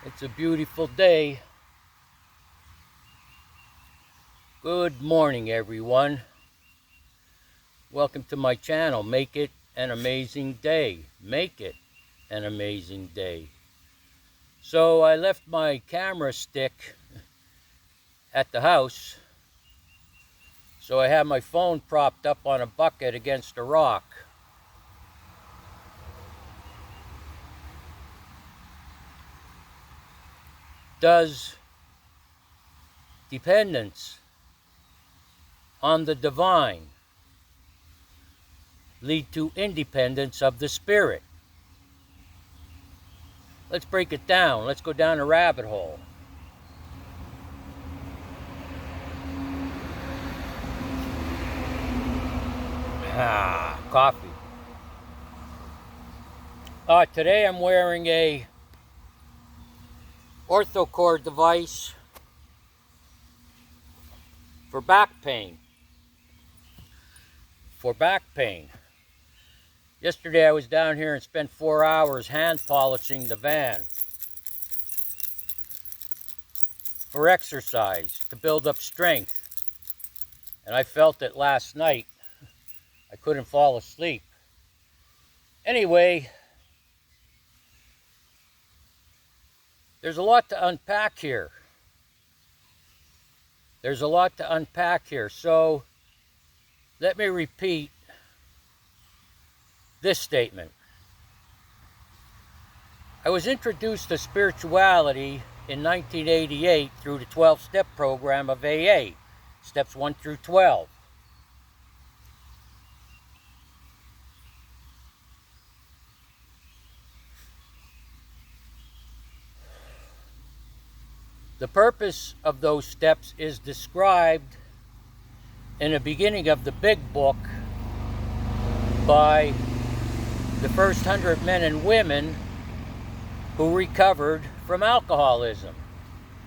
It's a beautiful day. Good morning, everyone. Welcome to my channel. Make it an amazing day. Make it an amazing day. So I left my camera stick at the house. So I have my phone propped up on a bucket against a rock. Does dependence on the divine lead to independence of the spirit? Let's break it down. Let's go down a rabbit hole. Coffee. Today I'm wearing a orthocord device for back pain. Yesterday I was down here and spent 4 hours hand polishing the van for exercise to build up strength. And I felt it last night. I couldn't fall asleep. Anyway, there's a lot to unpack here. So let me repeat this statement. I was introduced to spirituality in 1988 through the 12-step program of AA, steps 1 through 12. The purpose of those steps is described in the beginning of the big book by the first 100 men and women who recovered from alcoholism.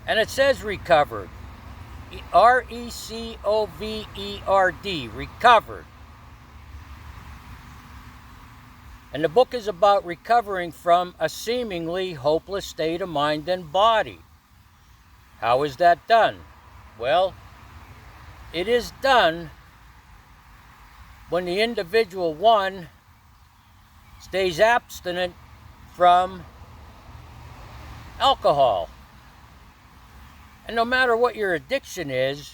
And it says recovered. R-E-C-O-V-E-R-D, recovered. And the book is about recovering from a seemingly hopeless state of mind and body. How is that done? Well, it is done when the individual, one, stays abstinent from alcohol. And no matter what your addiction is,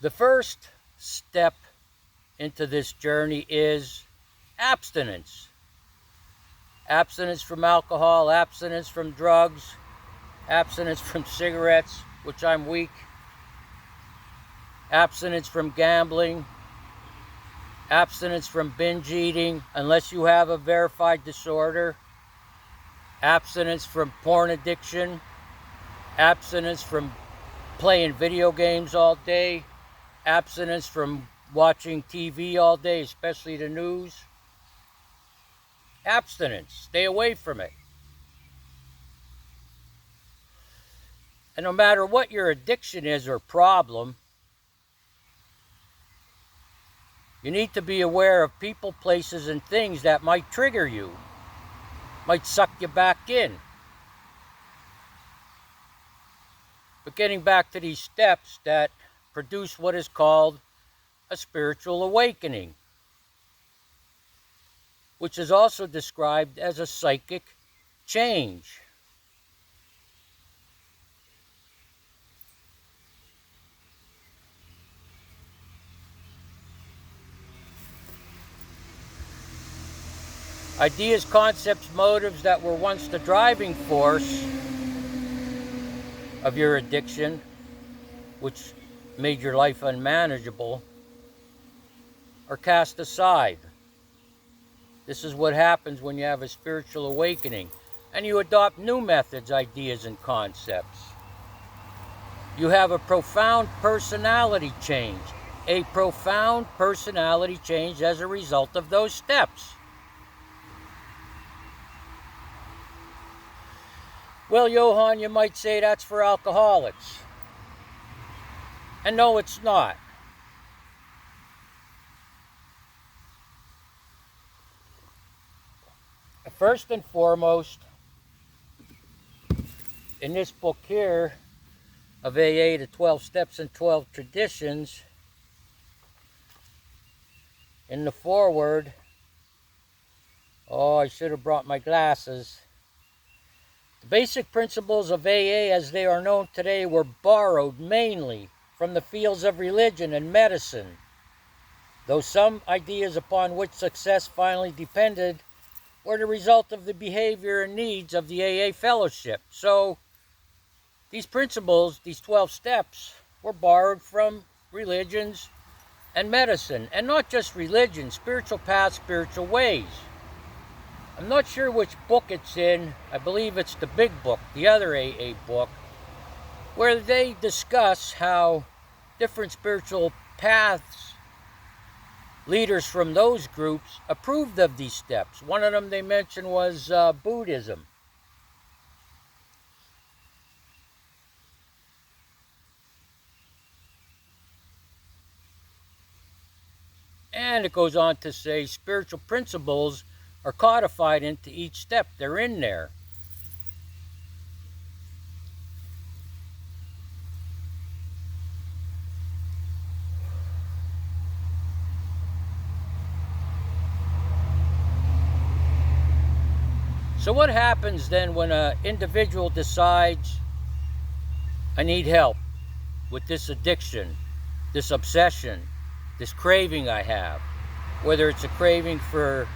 the first step into this journey is abstinence. Abstinence from alcohol, abstinence from drugs, abstinence from cigarettes, which I'm weak, abstinence from gambling, abstinence from binge eating, unless you have a verified disorder, abstinence from porn addiction, abstinence from playing video games all day, abstinence from watching TV all day, especially the news. Abstinence. Stay away from it. And no matter what your addiction is or problem, you need to be aware of people, places, and things that might trigger you, might suck you back in. But getting back to these steps that produce what is called a spiritual awakening, which is also described as a psychic change. Ideas, concepts, motives that were once the driving force of your addiction, which made your life unmanageable, are cast aside. This is what happens when you have a spiritual awakening and you adopt new methods, ideas, and concepts. You have a profound personality change. A profound personality change as a result of those steps. Well, Johan, you might say that's for alcoholics. And no, it's not. First and foremost, in this book here of AA, the 12 Steps and 12 Traditions, in the foreword, oh, I should have brought my glasses. The basic principles of AA as they are known today were borrowed mainly from the fields of religion and medicine, though some ideas upon which success finally depended were the result of the behavior and needs of the AA fellowship. So these principles, these 12 steps, were borrowed from religions and medicine, and not just religion, spiritual paths, spiritual ways. I'm not sure which book it's in. I believe it's the big book, the other AA book, where they discuss how different spiritual paths, leaders from those groups approved of these steps. One of them they mentioned was Buddhism. And it goes on to say spiritual principles are codified into each step. They're in there. So what happens then when an individual decides, I need help with this addiction, this obsession, this craving I have, whether it's a craving for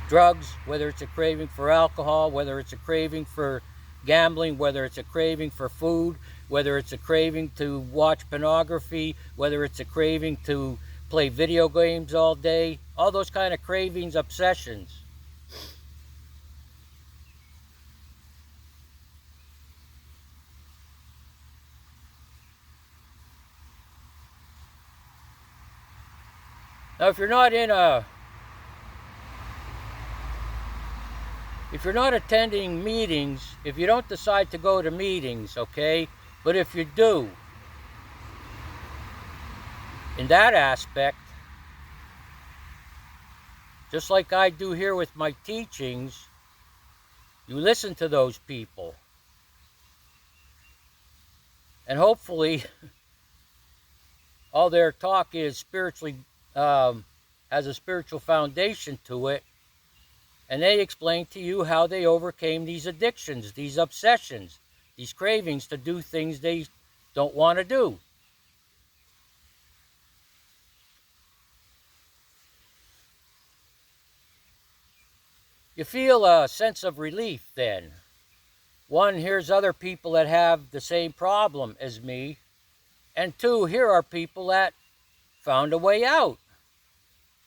drugs, whether it's a craving for alcohol, whether it's a craving for gambling, whether it's a craving for food, whether it's a craving to watch pornography, whether it's a craving to play video games all day, all those kind of cravings, obsessions. Now, if you're not attending meetings, if you don't decide to go to meetings, okay, but if you do, in that aspect, just like I do here with my teachings, you listen to those people. And hopefully, all their talk is spiritually, has a spiritual foundation to it. And they explain to you how they overcame these addictions, these obsessions, these cravings to do things they don't want to do. You feel a sense of relief then. One, here's other people that have the same problem as me. And two, here are people that found a way out.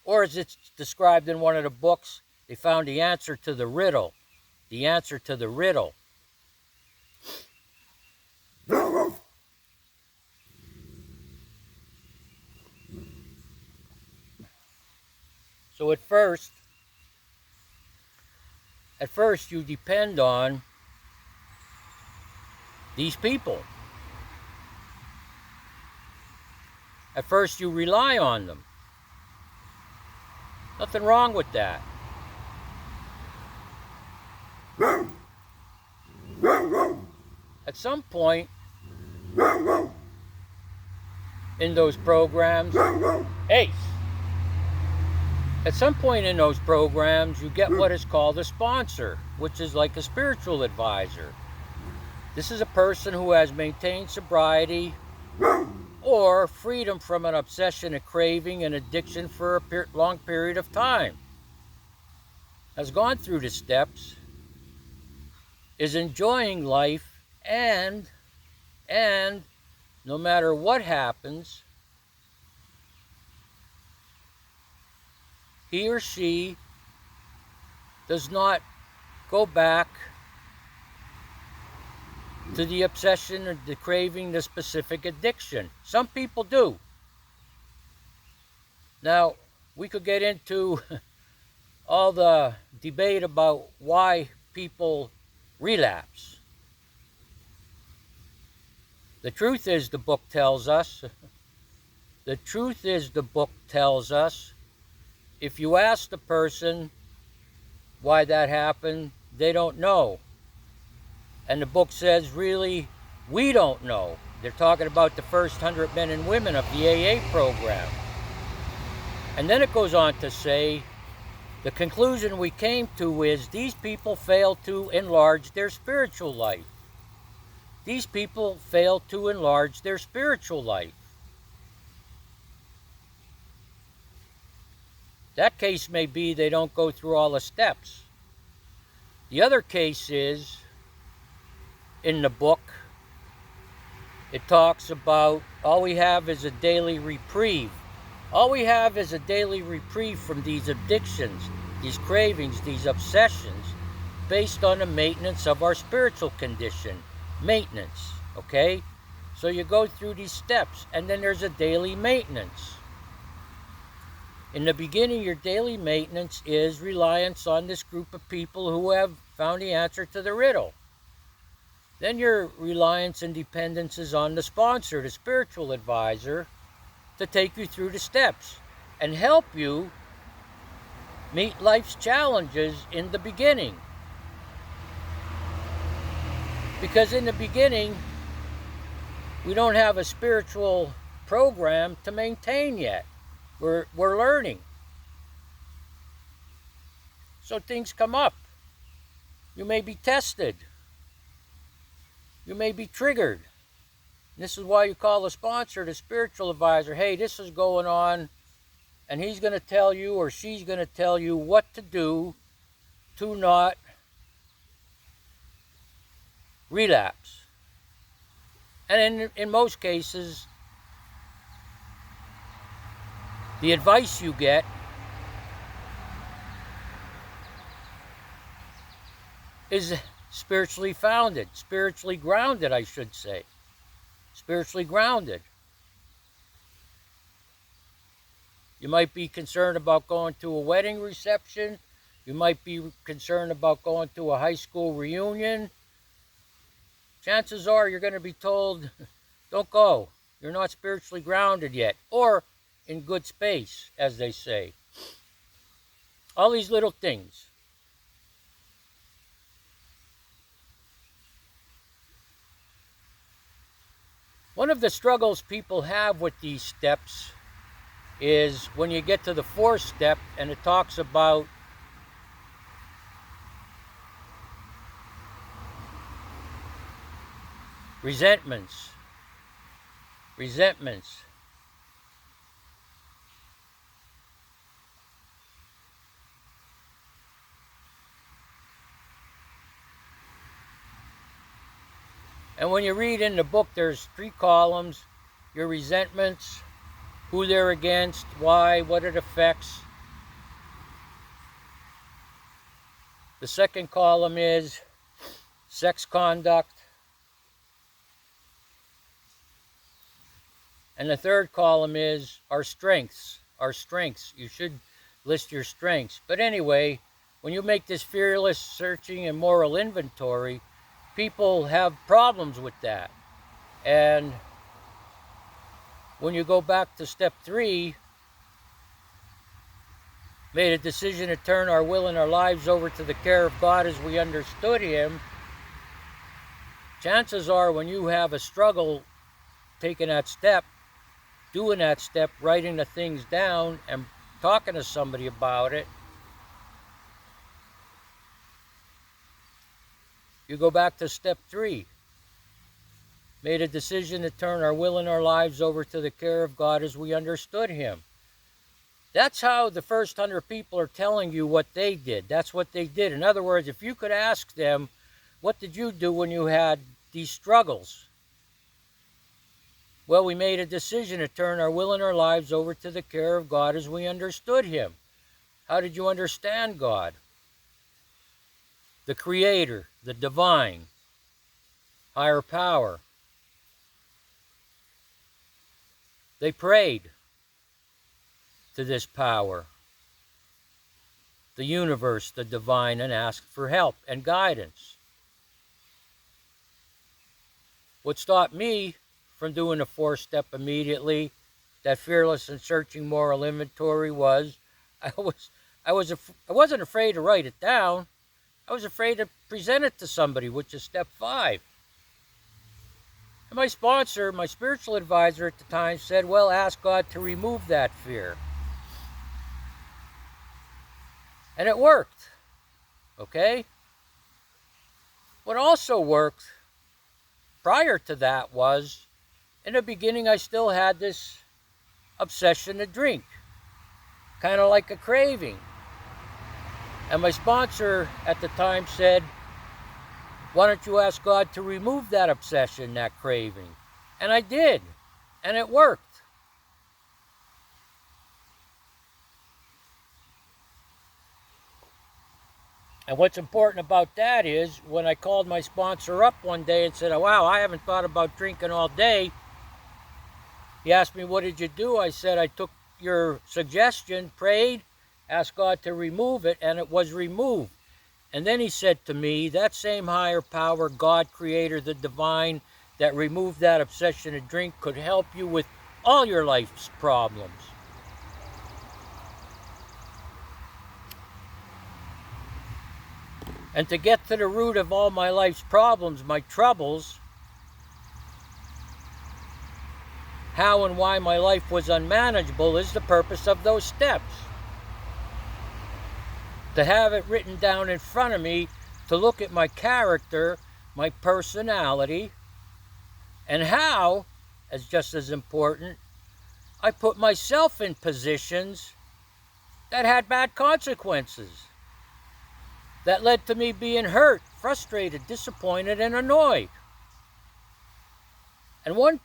Or as it's described in one of the books, they found the answer to the riddle. The answer to the riddle. So at first you depend on these people. At first you rely on them. Nothing wrong with that. At some point in those programs, at some point in those programs, you get what is called a sponsor, which is like a spiritual advisor. This is a person who has maintained sobriety or freedom from an obsession, a craving, an addiction for a long period of time, has gone through the steps, is enjoying life, and no matter what happens, he or she does not go back to the obsession or the craving, the specific addiction. Some people do. Now, we could get into all the debate about why people relapse. The truth is, the book tells us, if you ask the person, why that happened, they don't know. And the book says, really, we don't know. They're talking about the first 100 men and women of the AA program. And then it goes on to say, the conclusion we came to is these people failed to enlarge their spiritual life. These people failed to enlarge their spiritual life. That case may be they don't go through all the steps. The other case is, in the book, it talks about all we have is a daily reprieve. All we have is a daily reprieve from these addictions, these cravings, these obsessions, based on the maintenance of our spiritual condition. Maintenance, okay? So you go through these steps, and then there's a daily maintenance. In the beginning, your daily maintenance is reliance on this group of people who have found the answer to the riddle. Then your reliance and dependence is on the sponsor, the spiritual advisor, to take you through the steps and help you meet life's challenges in the beginning. Because in the beginning, we don't have a spiritual program to maintain yet. We're learning. So things come up. You may be tested. You may be triggered. This is why you call the sponsor, the spiritual advisor. Hey, this is going on, and he's going to tell you or she's going to tell you what to do to not relapse. And in most cases, the advice you get is spiritually founded, spiritually grounded, I should say. Spiritually grounded. You might be concerned about going to a wedding reception. You might be concerned about going to a high school reunion. Chances are you're going to be told, don't go. You're not spiritually grounded yet. Or in good space, as they say. All these little things. One of the struggles people have with these steps is when you get to the fourth step and it talks about resentments. And when you read in the book, there's 3 columns: your resentments, who they're against, why, what it affects. The second column is sex conduct. And the third column is our strengths. Our strengths. You should list your strengths. But anyway, when you make this fearless searching and moral inventory, people have problems with that. And when you go back to step 3, made a decision to turn our will and our lives over to the care of God as we understood Him, chances are when you have a struggle taking that step, doing that step, writing the things down and talking to somebody about it, you go back to step 3. Made a decision to turn our will and our lives over to the care of God as we understood Him. That's how the first 100 people are telling you what they did. That's what they did. In other words, if you could ask them, what did you do when you had these struggles? Well, we made a decision to turn our will and our lives over to the care of God as we understood Him. How did you understand God? The Creator, the divine, higher power. They prayed to this power, the universe, the divine, and asked for help and guidance. What stopped me from doing the 4th step immediately, that fearless and searching moral inventory, was I wasn't afraid to write it down. I was afraid to present it to somebody, which is step 5. And my sponsor, my spiritual advisor at the time, said, well, ask God to remove that fear. And it worked. Okay? What also worked prior to that was, in the beginning, I still had this obsession to drink, kind of like a craving. And my sponsor at the time said, why don't you ask God to remove that obsession, that craving? And I did, and it worked. And what's important about that is, when I called my sponsor up one day and said, wow, I haven't thought about drinking all day, he asked me, what did you do? I said, I took your suggestion, prayed, asked God to remove it, and it was removed. And then he said to me, that same higher power, God, Creator, the divine, that removed that obsession to drink could help you with all your life's problems. And to get to the root of all my life's problems, my troubles, how and why my life was unmanageable, is the purpose of those steps. To have it written down in front of me, to look at my character, my personality, and how, as just as important, I put myself in positions that had bad consequences, that led to me being hurt, frustrated, disappointed, and annoyed. And one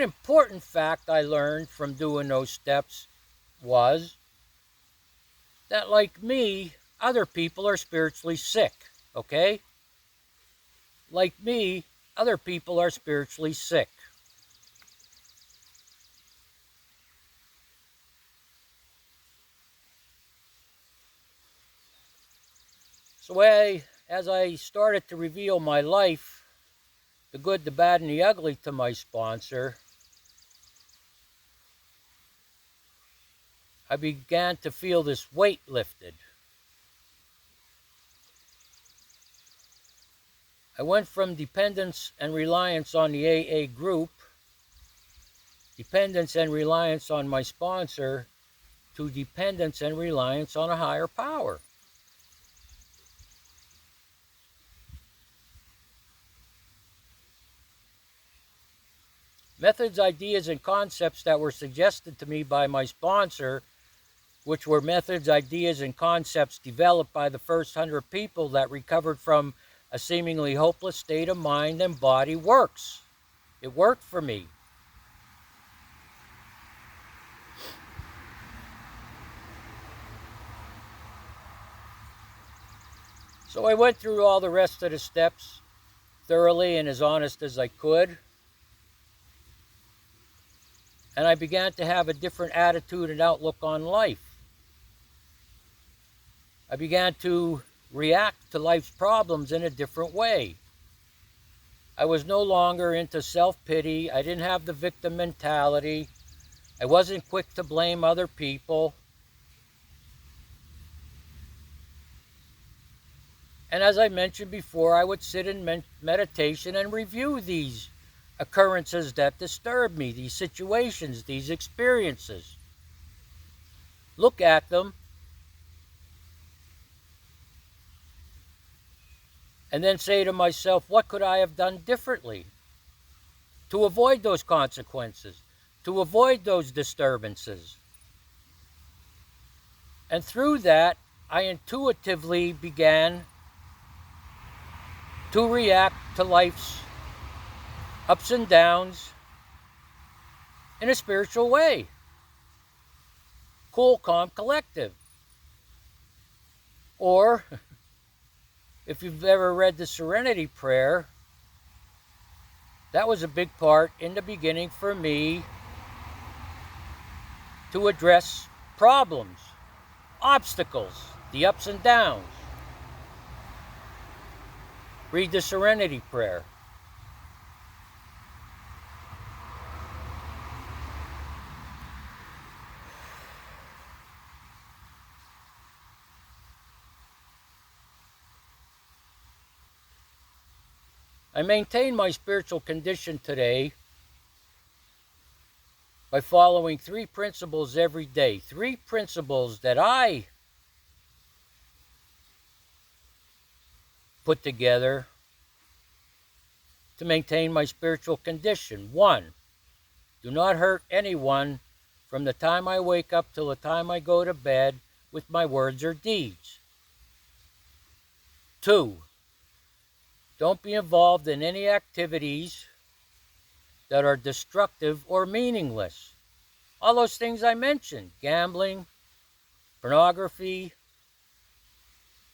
important fact I learned from doing those steps was that, like me, other people are spiritually sick, okay? Like me, other people are spiritually sick. So as I started to reveal my life, the good, the bad, and the ugly, to my sponsor, I began to feel this weight lifted. I went from dependence and reliance on the AA group, dependence and reliance on my sponsor, to dependence and reliance on a higher power. Methods, ideas, and concepts that were suggested to me by my sponsor, which were methods, ideas, and concepts developed by the first 100 people that recovered from a seemingly hopeless state of mind and body, works. It worked for me. So I went through all the rest of the steps thoroughly and as honest as I could. And I began to have a different attitude and outlook on life. I began to react to life's problems in a different way. I was no longer into self-pity. I didn't have the victim mentality. I wasn't quick to blame other people. And as I mentioned before, I would sit in meditation and review these occurrences that disturb me, these situations, these experiences. Look at them, and then say to myself, what could I have done differently to avoid those consequences, to avoid those disturbances? And through that, I intuitively began to react to life's ups and downs in a spiritual way. Cool, calm, collective. Or, if you've ever read the Serenity Prayer, that was a big part in the beginning for me to address problems, obstacles, the ups and downs. Read the Serenity Prayer. I maintain my spiritual condition today by following 3 principles every day. 3 principles that I put together to maintain my spiritual condition. 1, do not hurt anyone from the time I wake up till the time I go to bed with my words or deeds. 2, don't be involved in any activities that are destructive or meaningless. All those things I mentioned: gambling, pornography,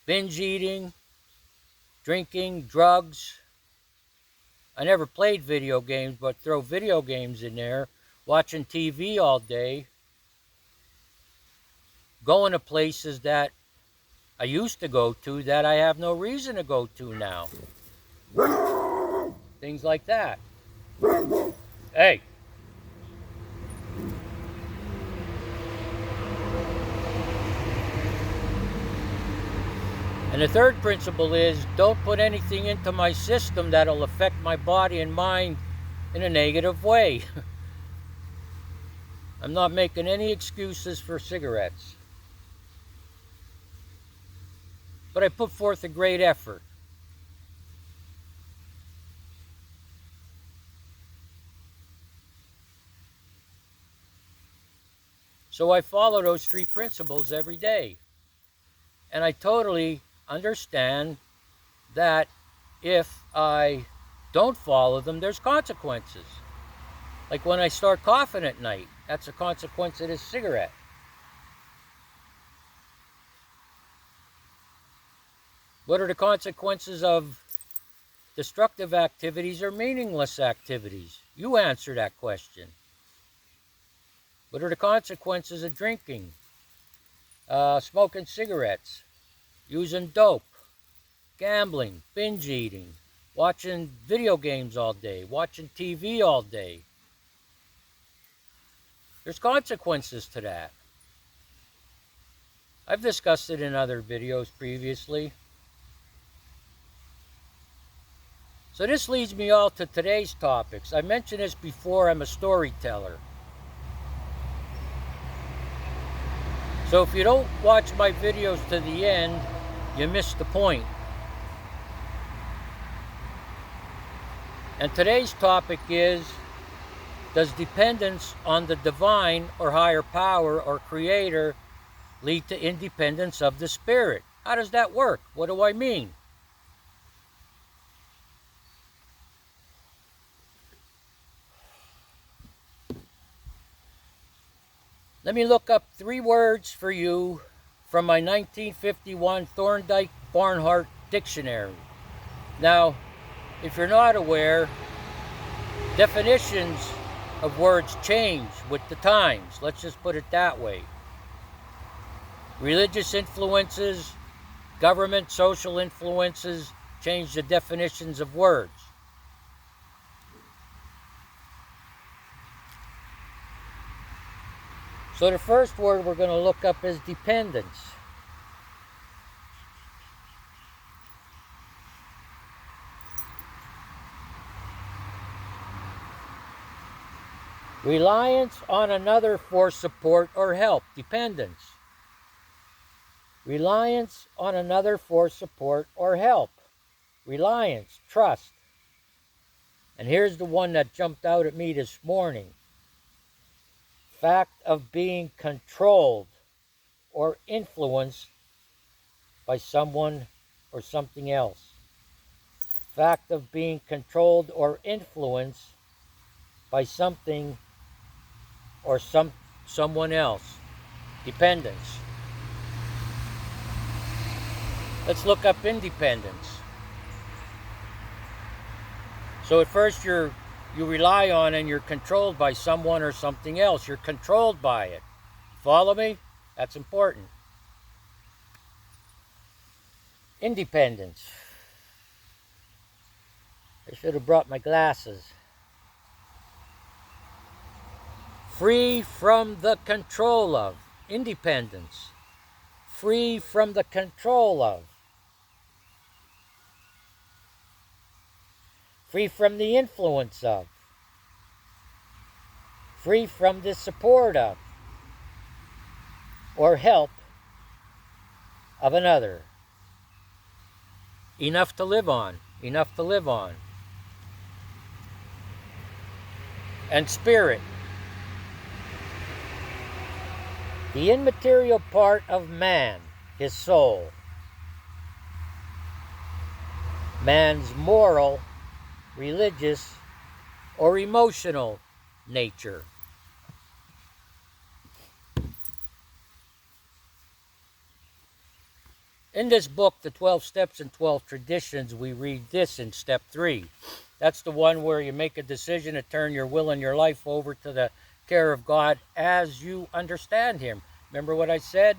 binge eating, drinking, drugs. I never played video games, but throw video games in there, watching TV all day, going to places that I used to go to that I have no reason to go to now. Things like that. Hey. And the third principle is, don't put anything into my system that'll affect my body and mind in a negative way. I'm not making any excuses for cigarettes. But I put forth a great effort. So I follow those 3 principles every day. And I totally understand that if I don't follow them, there's consequences. Like when I start coughing at night, that's a consequence of this cigarette. What are the consequences of destructive activities or meaningless activities? You answer that question. What are the consequences of drinking, smoking cigarettes, using dope, gambling, binge eating, watching video games all day, watching TV all day? There's consequences to that. I've discussed it in other videos previously. So this leads me all to today's topics. I mentioned this before, I'm a storyteller. So if you don't watch my videos to the end, you miss the point. And today's topic is, does dependence on the divine or higher power or creator lead to independence of the spirit? How does that work? What do I mean? Let me look up 3 words for you from my 1951 Thorndike Barnhart Dictionary. Now, if you're not aware, definitions of words change with the times. Let's just put it that way. Religious influences, government, social influences change the definitions of words. So the first word we're going to look up is dependence. Reliance on another for support or help. Dependence. Reliance on another for support or help. Reliance, trust. And here's the one that jumped out at me this morning. Fact of being controlled or influenced by someone or something else. Fact of being controlled or influenced by something or someone else. Dependence. Let's look up independence. So at first you rely on and you're controlled by someone or something else. You're controlled by it. Follow me? That's important. Independence. I should have brought my glasses. Free from the control of. Independence. Free from the control of. free from the influence of, free from the support of, or help of another. Enough to live on, enough to live on. And spirit, the immaterial part of man, his soul. Man's moral, religious, or emotional nature. In this book, The 12 Steps and 12 Traditions, we read this in step 3. That's the one where you make a decision to turn your will and your life over to the care of God as you understand Him. Remember what I said?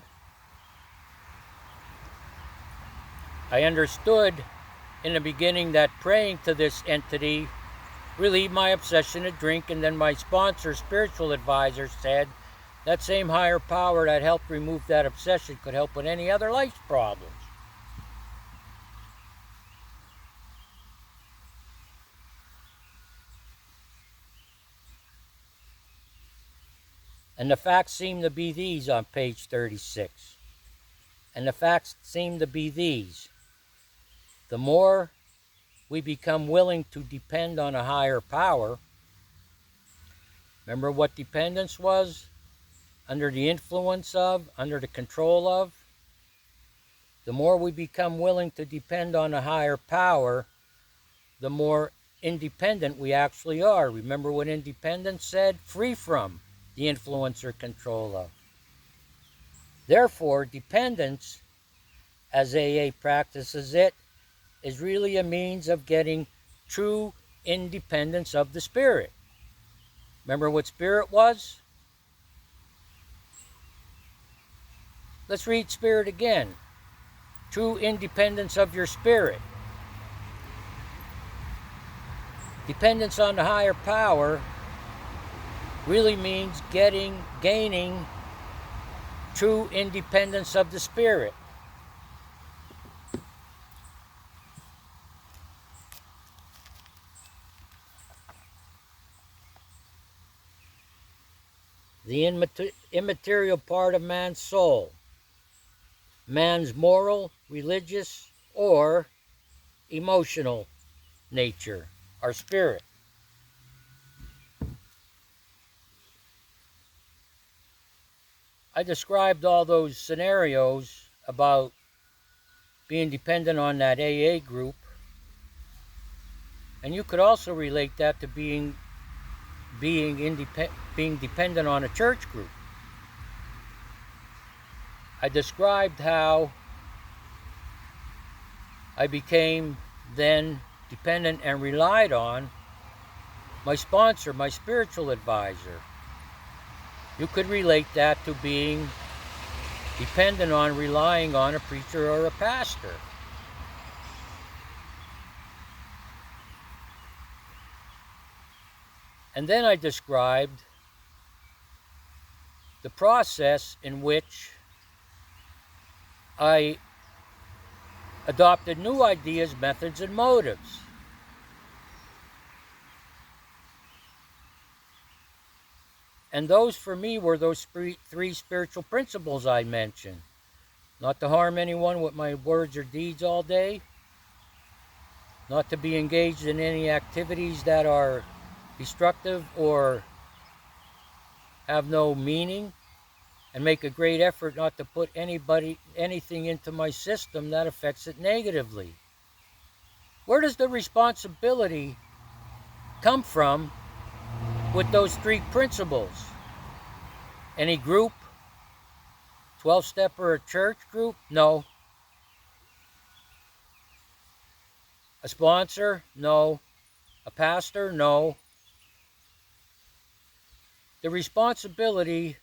I understood in the beginning that praying to this entity relieved my obsession to drink, and then my sponsor, spiritual advisor, said that same higher power that helped remove that obsession could help with any other life's problems. And the facts seem to be these on page 36. And the facts seem to be these. The more we become willing to depend on a higher power, remember what dependence was? Under the influence of, under the control of. The more we become willing to depend on a higher power, the more independent we actually are. Remember what independence said? Free from the influence or control of. Therefore, dependence, as AA practices it, is really a means of getting true independence of the spirit. Remember what spirit was? Let's read spirit again. True independence of your spirit. Dependence on the higher power really means gaining true independence of the spirit. The immaterial part of man's soul, man's moral, religious, or emotional nature, our spirit. I described all those scenarios about being dependent on that AA group, and you could also relate that to being dependent on a church group. I described how I became then dependent and relied on my sponsor, my spiritual advisor. You could relate that to being dependent on, relying on a preacher or a pastor. And then I described the process in which I adopted new ideas, methods, and motives. And those for me were those three spiritual principles I mentioned. Not to harm anyone with my words or deeds all day. Not to be engaged in any activities that are destructive or have no meaning. And make a great effort not to put anything into my system that affects it negatively. Where does the responsibility come from with those three principles? Any group? 12-step or a church group? No. A sponsor? No. A pastor? No. The responsibility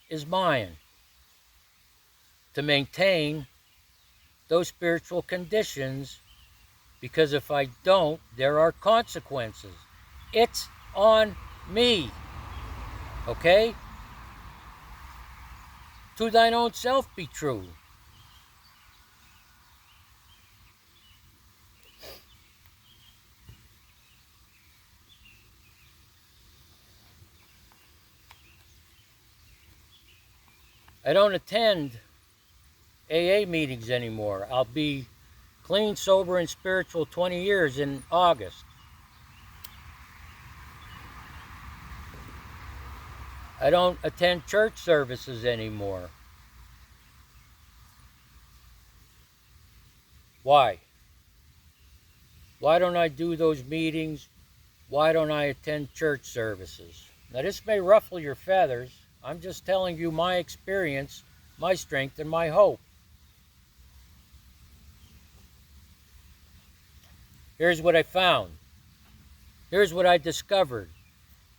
is mine to maintain those spiritual conditions, because if I don't, there are consequences. It's on me. Okay? To thine own self be true. I don't attend AA meetings anymore. I'll be clean, sober, and spiritual 20 years in August. I don't attend church services anymore. Why? Why don't I do those meetings? Why don't I attend church services? Now, this may ruffle your feathers. I'm just telling you my experience, my strength, and my hope. Here's what I found. Here's what I discovered.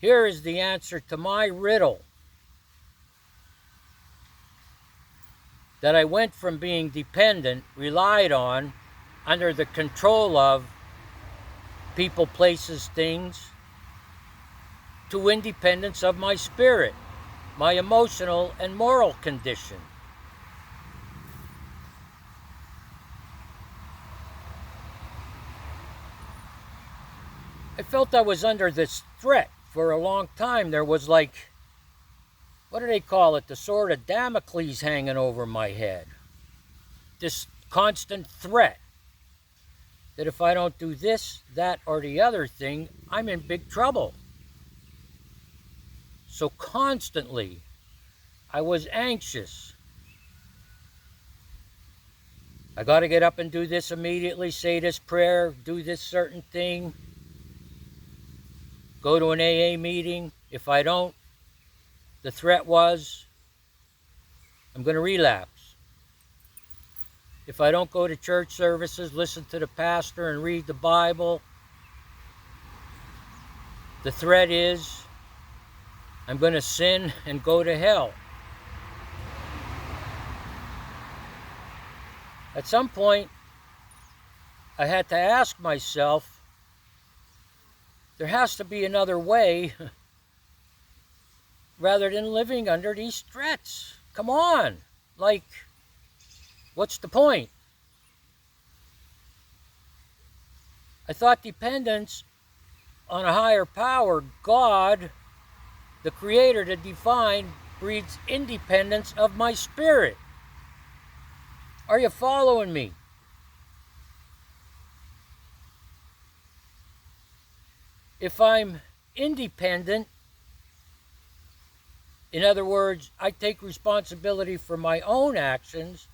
Here is the answer to my riddle. That I went from being dependent, relied on, under the control of people, places, things, to independence of my spirit, my emotional and moral condition. I felt I was under this threat for a long time. There was like, what do they call it? The sword of Damocles hanging over my head. This constant threat that if I don't do this, that, or the other thing, I'm in big trouble. So constantly, I was anxious. I got to get up and do this immediately, say this prayer, do this certain thing, go to an AA meeting. If I don't, the threat was, I'm going to relapse. If I don't go to church services, listen to the pastor, and read the Bible, the threat is, I'm going to sin and go to hell. At some point, I had to ask myself, there has to be another way rather than living under these threats. Come on, like, what's the point? I thought dependence on a higher power, God, the Creator, the divine, breeds independence of my spirit. Are you following me? If I'm independent, in other words, I take responsibility for my own actions,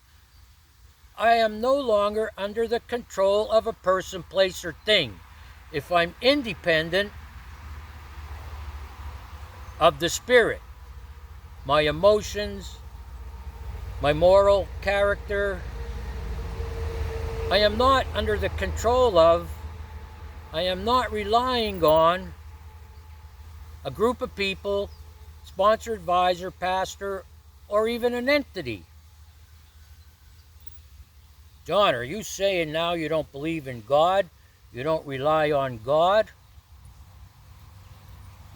I am no longer under the control of a person, place, or thing. If I'm independent of the spirit, my emotions, my moral character, I am not under the control of, I am not relying on a group of people, sponsor, advisor, pastor, or even an entity. John, are you saying now you don't believe in God? You don't rely on God?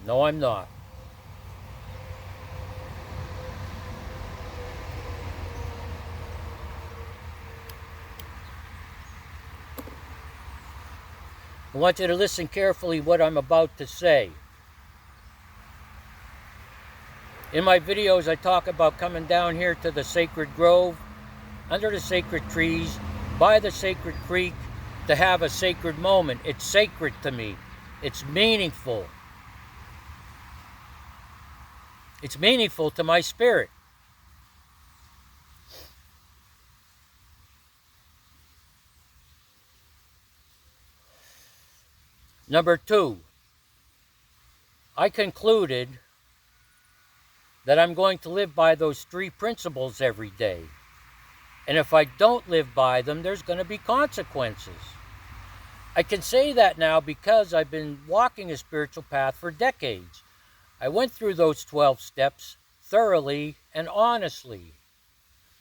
No, I'm not. I want you to listen carefully what I'm about to say. In my videos, I talk about coming down here to the sacred grove, under the sacred trees, by the sacred creek, to have a sacred moment. It's sacred to me. It's meaningful. It's meaningful to my spirit. Number 2, I concluded that I'm going to live by those 3 principles every day. And if I don't live by them, there's going to be consequences. I can say that now because I've been walking a spiritual path for decades. I went through those 12 steps thoroughly and honestly.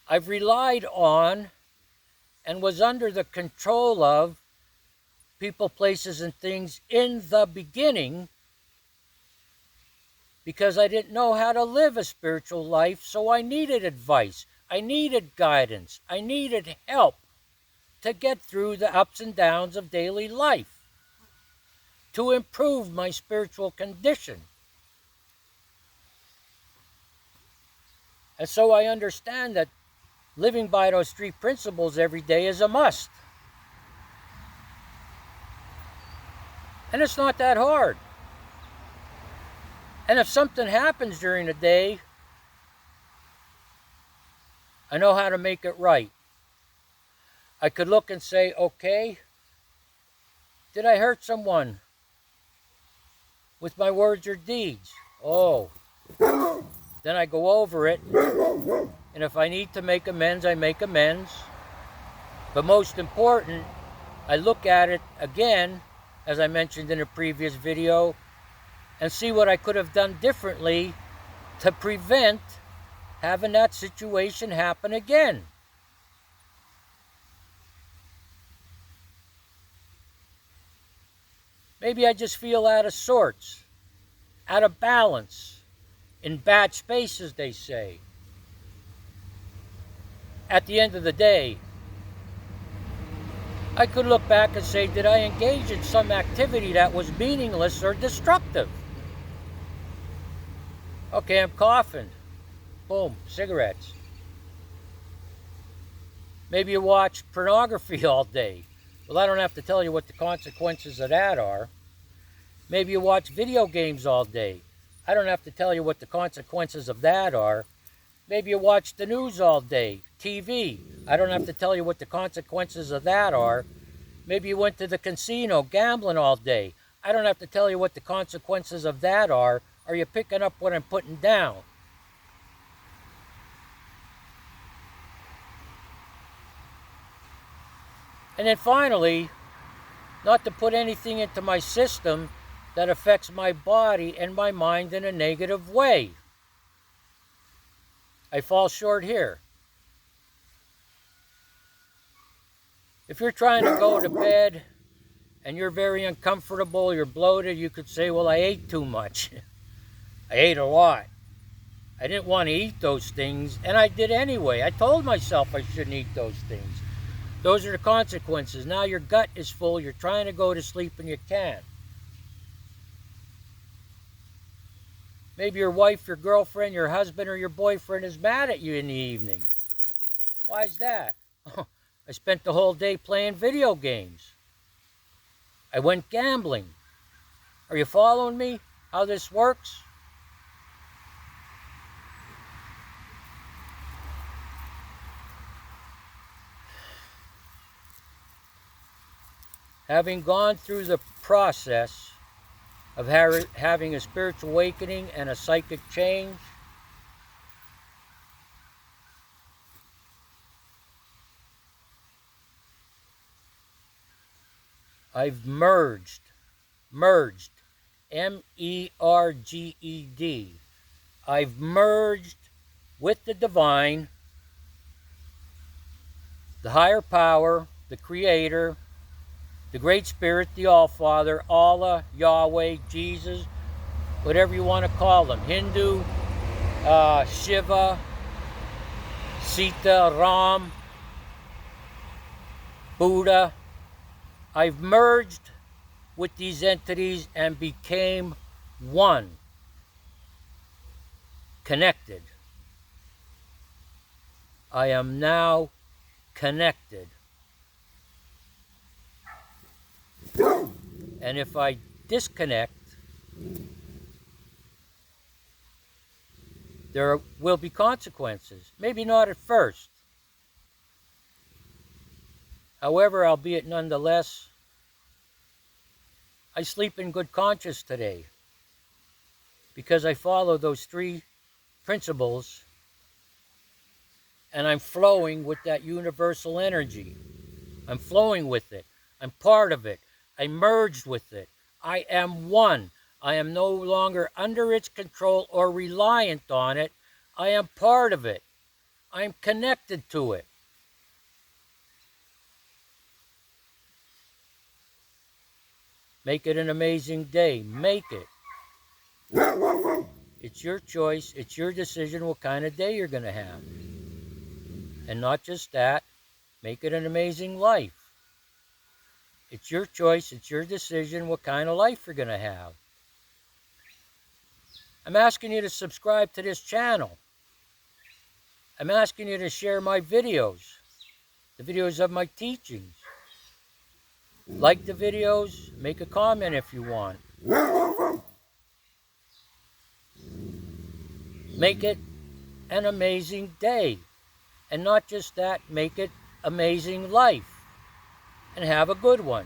I've relied on and was under the control of people, places, and things in the beginning because I didn't know how to live a spiritual life, so I needed advice. I needed guidance. I needed help to get through the ups and downs of daily life, to improve my spiritual condition. And so I understand that living by those three principles every day is a must. And it's not that hard. And if something happens during the day, I know how to make it right. I could look and say, okay, did I hurt someone with my words or deeds? Oh, then I go over it. And if I need to make amends, I make amends. But most important, I look at it again, as I mentioned in a previous video, and see what I could have done differently to prevent having that situation happen again. Maybe I just feel out of sorts, out of balance, in bad spaces, they say. At the end of the day, I could look back and say, did I engage in some activity that was meaningless or destructive? Okay, I'm coughing. Boom, cigarettes. Maybe you watch pornography all day. Well, I don't have to tell you what the consequences of that are. Maybe you watch video games all day. I don't have to tell you what the consequences of that are. Maybe you watch the news all day, TV. I don't have to tell you what the consequences of that are. Maybe you went to the casino gambling all day. I don't have to tell you what the consequences of that are. Are you picking up what I'm putting down? And then finally, not to put anything into my system that affects my body and my mind in a negative way. I fall short here. If you're trying to go to bed and you're very uncomfortable, you're bloated, you could say, well, I ate too much. I ate a lot. I didn't want to eat those things, and I did anyway. I told myself I shouldn't eat those things. Those are the consequences. Now your gut is full, you're trying to go to sleep and you can't. Maybe your wife, your girlfriend, your husband, or your boyfriend is mad at you in the evening. Why is that? I spent the whole day playing video games. I went gambling. Are you following me? How this works? Having gone through the process of having a spiritual awakening and a psychic change, I've merged, M-E-R-G-E-D. I've merged with the divine, the higher power, the creator, the Great Spirit, the All-Father, Allah, Yahweh, Jesus, whatever you want to call them, Hindu, Shiva, Sita, Ram, Buddha. I've merged with these entities and became one, connected. I am now connected. And if I disconnect, there will be consequences. Maybe not at first. However, albeit nonetheless, I sleep in good conscience today because I follow those three principles and I'm flowing with that universal energy. I'm flowing with it. I'm part of it. I merged with it. I am one. I am no longer under its control or reliant on it. I am part of it. I am connected to it. Make it an amazing day. Make it. It's your choice. It's your decision what kind of day you're going to have. And not just that, make it an amazing life. It's your choice, it's your decision what kind of life you're going to have. I'm asking you to subscribe to this channel. I'm asking you to share my videos, the videos of my teachings. Like the videos, make a comment if you want. Make it an amazing day. And not just that, make it amazing life. And have a good one.